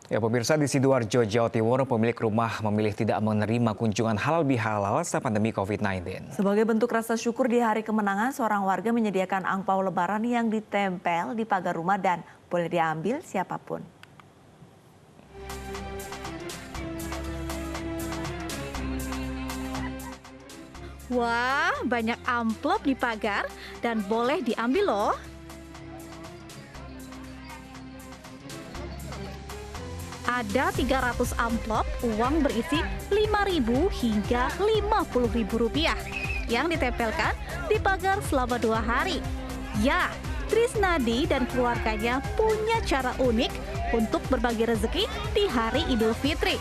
Ya, pemirsa, di Sidoarjo, Jawa Timur, pemilik rumah memilih tidak menerima kunjungan halal bihalal saat pandemi COVID-19. Sebagai bentuk rasa syukur di hari kemenangan, seorang warga menyediakan angpau lebaran yang ditempel di pagar rumah dan boleh diambil siapapun. Wah, banyak amplop di pagar dan boleh diambil loh. Ada 300 amplop uang berisi Rp5.000 hingga Rp50.000 yang ditempelkan di pagar selama 2 hari. Ya, Trisnadi dan keluarganya punya cara unik untuk berbagi rezeki di hari Idul Fitri.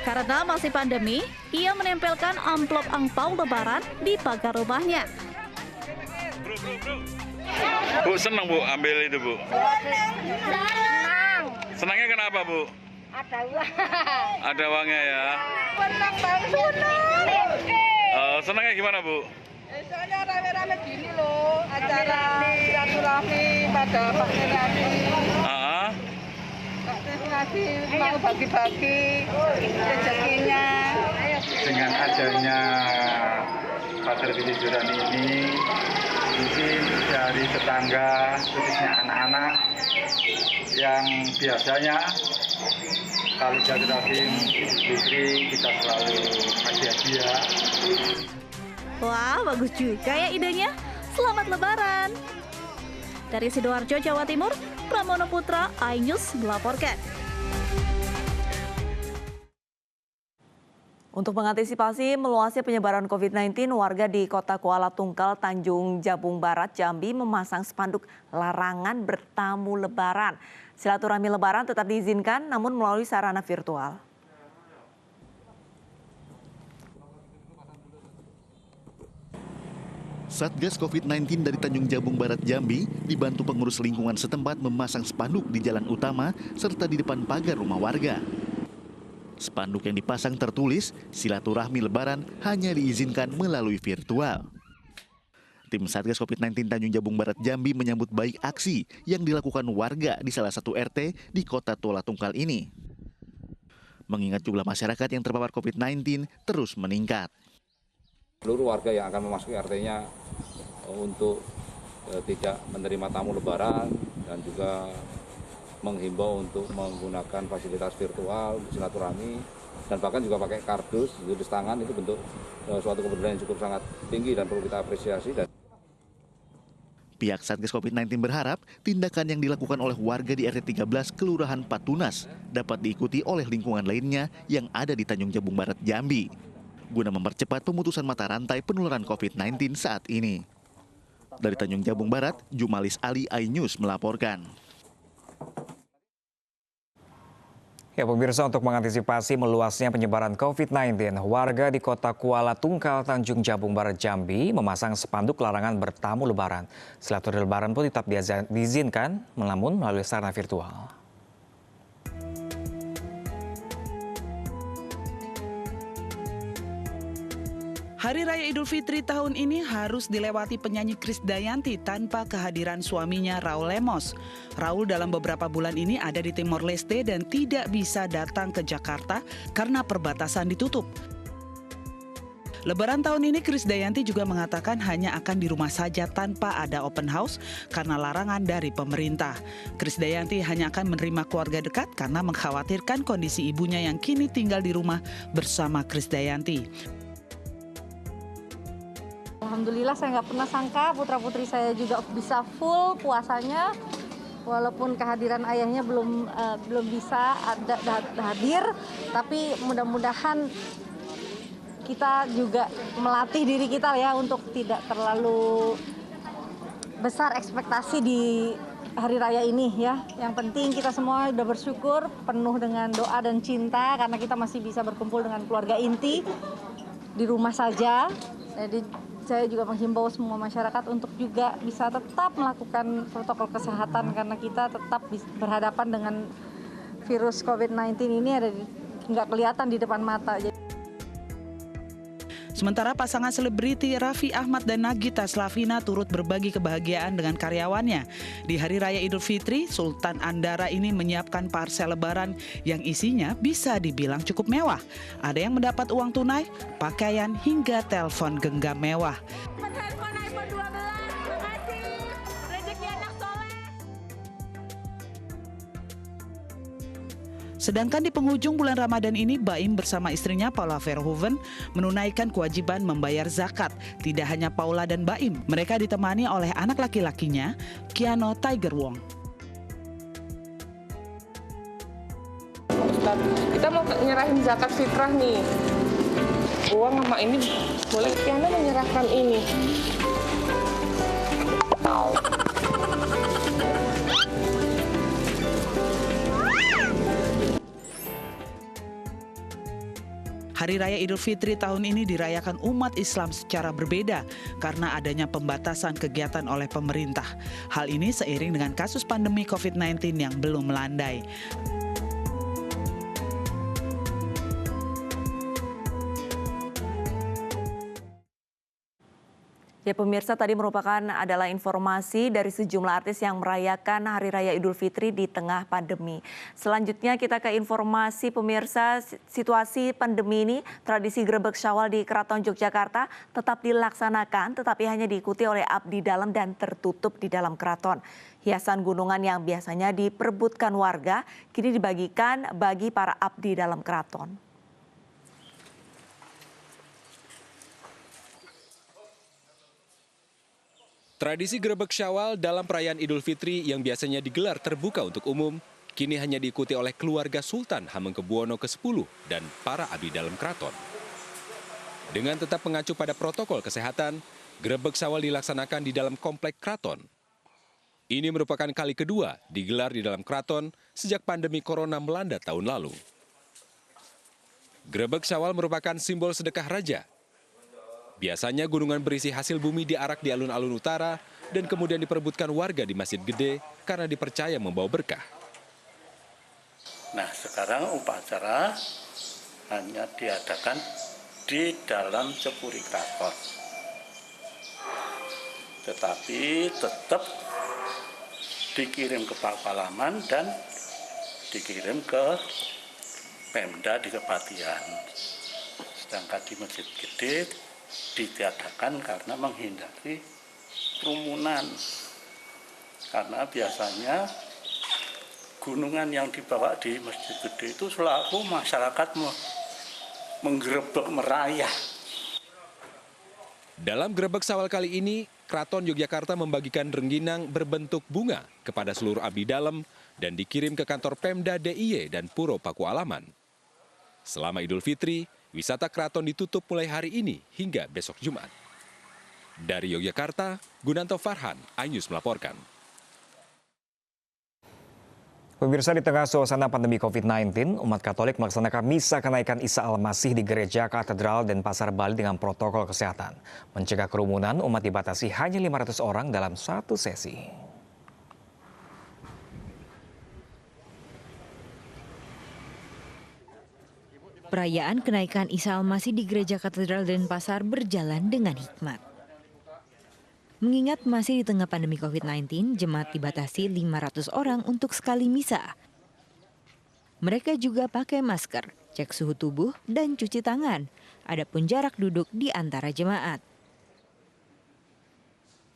Karena masih pandemi, ia menempelkan amplop angpau lebaran di pagar rumahnya. Bu, senang Bu ambil itu Bu? Senang. Senangnya kenapa Bu? Ada uang. Ada uangnya ya? Senang banget. Senangnya gimana Bu? Soalnya rame-rame gini loh, acara silaturahmi pada Pak Trisnadi. Pak Trisnadi mau bagi-bagi rezekinya. Dengan adanya Pagar Bidi Jurani ini, mungkin dari tetangga, khususnya anak-anak yang biasanya kalau Idul Fitri kita selalu kasih hadiah. Wah, bagus juga ya idenya. Selamat Lebaran. Dari Sidoarjo, Jawa Timur, Pramono Putra, iNews melaporkan. Untuk mengantisipasi meluasnya penyebaran COVID-19, warga di Kota Kuala Tungkal, Tanjung Jabung Barat, Jambi memasang spanduk larangan bertamu lebaran. Silaturahmi lebaran tetap diizinkan namun melalui sarana virtual. Satgas COVID-19 dari Tanjung Jabung Barat, Jambi dibantu pengurus lingkungan setempat memasang spanduk di jalan utama serta di depan pagar rumah warga. Spanduk yang dipasang tertulis, silaturahmi lebaran hanya diizinkan melalui virtual. Tim Satgas COVID-19 Tanjung Jabung Barat, Jambi menyambut baik aksi yang dilakukan warga di salah satu RT di Kota Kuala Tungkal ini. Mengingat jumlah masyarakat yang terpapar COVID-19 terus meningkat. Seluruh warga yang akan memasuki RT-nya untuk tidak menerima tamu lebaran dan juga menghimbau untuk menggunakan fasilitas virtual, silaturahmi, dan bahkan juga pakai kardus, tulis tangan, itu bentuk suatu kebudayaan yang cukup sangat tinggi dan perlu kita apresiasi. Pihak Satgas COVID-19 berharap tindakan yang dilakukan oleh warga di RT 13 Kelurahan Patunas dapat diikuti oleh lingkungan lainnya yang ada di Tanjung Jabung Barat, Jambi, guna mempercepat pemutusan mata rantai penularan COVID-19 saat ini. Dari Tanjung Jabung Barat, Jumalis Ali, iNews melaporkan. Ya, pemirsa, untuk mengantisipasi meluasnya penyebaran COVID-19, warga di Kota Kuala Tungkal, Tanjung Jabung Barat, Jambi memasang spanduk larangan bertamu lebaran. Silaturahmi lebaran pun tetap diizinkan, namun melalui sarana virtual. Hari Raya Idul Fitri tahun ini harus dilewati penyanyi Krisdayanti tanpa kehadiran suaminya Raul Lemos. Raul dalam beberapa bulan ini ada di Timor Leste dan tidak bisa datang ke Jakarta karena perbatasan ditutup. Lebaran tahun ini Krisdayanti juga mengatakan hanya akan di rumah saja tanpa ada open house karena larangan dari pemerintah. Krisdayanti hanya akan menerima keluarga dekat karena mengkhawatirkan kondisi ibunya yang kini tinggal di rumah bersama Krisdayanti. Alhamdulillah saya nggak pernah sangka putra-putri saya juga bisa full puasanya. Walaupun kehadiran ayahnya belum bisa hadir, tapi mudah-mudahan kita juga melatih diri kita ya untuk tidak terlalu besar ekspektasi di hari raya ini ya. Yang penting kita semua udah bersyukur, penuh dengan doa dan cinta karena kita masih bisa berkumpul dengan keluarga inti di rumah saja. Jadi saya juga menghimbau semua masyarakat untuk juga bisa tetap melakukan protokol kesehatan karena kita tetap berhadapan dengan virus COVID-19 ini nggak kelihatan di depan mata. Sementara pasangan selebriti Raffi Ahmad dan Nagita Slavina turut berbagi kebahagiaan dengan karyawannya. Di Hari Raya Idul Fitri, Sultan Andara ini menyiapkan parsel lebaran yang isinya bisa dibilang cukup mewah. Ada yang mendapat uang tunai, pakaian, hingga telepon genggam mewah. Sedangkan di penghujung bulan Ramadan ini, Baim bersama istrinya Paula Verhoeven menunaikan kewajiban membayar zakat. Tidak hanya Paula dan Baim, mereka ditemani oleh anak laki-lakinya, Keanu Tiger Wong. Ustaz, kita mau nyerahin zakat fitrah nih. Uang sama ini boleh Kiana menyerahkan ini. Hari Raya Idul Fitri tahun ini dirayakan umat Islam secara berbeda karena adanya pembatasan kegiatan oleh pemerintah. Hal ini seiring dengan kasus pandemi COVID-19 yang belum melandai. Ya pemirsa, tadi adalah informasi dari sejumlah artis yang merayakan Hari Raya Idul Fitri di tengah pandemi. Selanjutnya kita ke informasi pemirsa, situasi pandemi ini, tradisi Grebek Syawal di Keraton Yogyakarta tetap dilaksanakan tetapi hanya diikuti oleh abdi dalam dan tertutup di dalam keraton. Hiasan gunungan yang biasanya diperebutkan warga kini dibagikan bagi para abdi dalam keraton. Tradisi Grebek Syawal dalam perayaan Idul Fitri yang biasanya digelar terbuka untuk umum, kini hanya diikuti oleh keluarga Sultan Hamengkubuwono ke-10 dan para abdi dalam keraton. Dengan tetap mengacu pada protokol kesehatan, Grebek Syawal dilaksanakan di dalam komplek keraton. Ini merupakan kali kedua digelar di dalam keraton sejak pandemi corona melanda tahun lalu. Grebek Syawal merupakan simbol sedekah raja. Biasanya gunungan berisi hasil bumi diarak di alun-alun utara dan kemudian diperebutkan warga di Masjid Gede karena dipercaya membawa berkah. Nah, sekarang upacara hanya diadakan di dalam cepuri keraton. Tetapi tetap dikirim ke Pakualaman dan dikirim ke Pemda di Kepatihan. Sedangkan di Masjid Gede ditiadakan karena menghindari kerumunan. Karena biasanya gunungan yang dibawa di Masjid Gede itu selalu masyarakat menggerebek merayah. Dalam Grebek Syawal kali ini, Keraton Yogyakarta membagikan rengginang berbentuk bunga kepada seluruh abdi dalam dan dikirim ke kantor Pemda DIY dan Puro Pakualaman. Selama Idul Fitri, wisata keraton ditutup mulai hari ini hingga besok Jumat. Dari Yogyakarta, Gunanto Farhan, iNews melaporkan. Pemirsa, di tengah suasana pandemi COVID-19, umat Katolik melaksanakan misa kenaikan Isa Al-Masih di Gereja Katedral Denpasar Bali dengan protokol kesehatan. Mencegah kerumunan, umat dibatasi hanya 500 orang dalam satu sesi. Perayaan kenaikan Isa Al-Masih di Gereja Katedral Denpasar berjalan dengan hikmat. Mengingat masih di tengah pandemi COVID-19, jemaat dibatasi 500 orang untuk sekali misa. Mereka juga pakai masker, cek suhu tubuh, dan cuci tangan. Adapun jarak duduk di antara jemaat.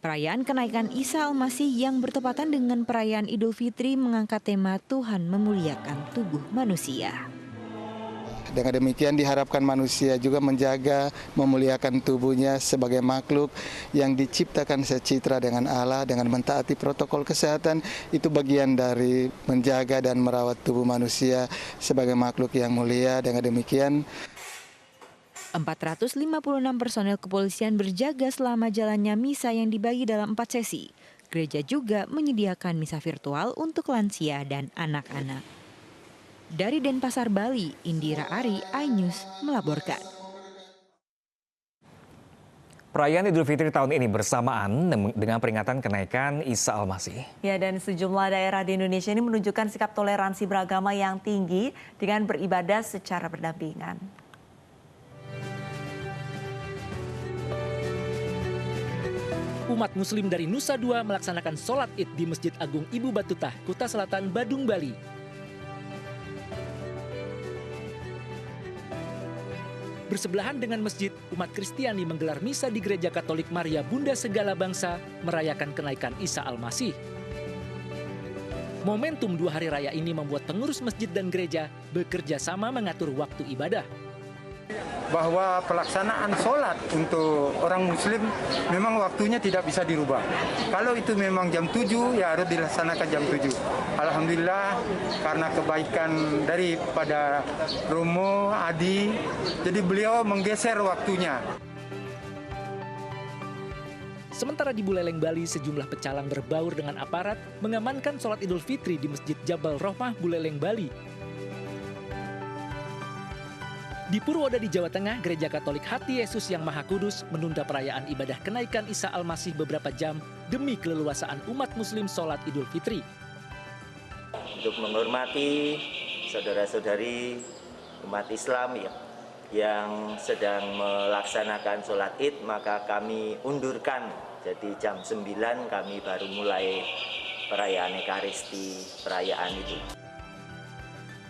Perayaan kenaikan Isa Al-Masih yang bertepatan dengan perayaan Idul Fitri mengangkat tema Tuhan memuliakan tubuh manusia. Dengan demikian diharapkan manusia juga menjaga, memuliakan tubuhnya sebagai makhluk yang diciptakan secitra dengan Allah, dengan mentaati protokol kesehatan. Itu bagian dari menjaga dan merawat tubuh manusia sebagai makhluk yang mulia. Dengan demikian 456 personel kepolisian berjaga selama jalannya misa yang dibagi dalam 4 sesi. Gereja juga menyediakan misa virtual untuk lansia dan anak-anak. Dari Denpasar, Bali, Indira Ari, iNews melaporkan. Perayaan Idul Fitri tahun ini bersamaan dengan peringatan kenaikan Isa Al-Masih. Ya, dan sejumlah daerah di Indonesia ini menunjukkan sikap toleransi beragama yang tinggi dengan beribadah secara berdampingan. Umat Muslim dari Nusa Dua melaksanakan sholat Id di Masjid Agung Ibu Batutah, Kuta Selatan, Badung, Bali. Bersebelahan dengan masjid, umat Kristiani menggelar misa di Gereja Katolik Maria Bunda Segala Bangsa merayakan kenaikan Isa Al-Masih. Momentum 2 hari raya ini membuat pengurus masjid dan gereja bekerja sama mengatur waktu ibadah. Bahwa pelaksanaan sholat untuk orang muslim memang waktunya tidak bisa dirubah. Kalau itu memang jam 7 ya harus dilaksanakan jam 7. Alhamdulillah karena kebaikan daripada Romo Adi, jadi beliau menggeser waktunya. Sementara di Buleleng, Bali, sejumlah pecalang berbaur dengan aparat mengamankan sholat Idul Fitri di Masjid Jabal Rohmah, Buleleng, Bali. Di Purwodadi, Jawa Tengah, Gereja Katolik Hati Yesus yang Maha Kudus menunda perayaan ibadah kenaikan Isa Al-Masih beberapa jam demi keleluasaan umat muslim sholat Idul Fitri. Untuk menghormati saudara-saudari umat Islam yang sedang melaksanakan sholat Id, maka kami undurkan. Jadi jam 9 kami baru mulai perayaan Ekaristi, perayaan itu.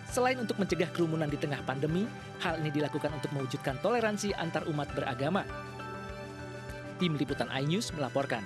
Selain untuk mencegah kerumunan di tengah pandemi, hal ini dilakukan untuk mewujudkan toleransi antar umat beragama. Tim Liputan iNews melaporkan.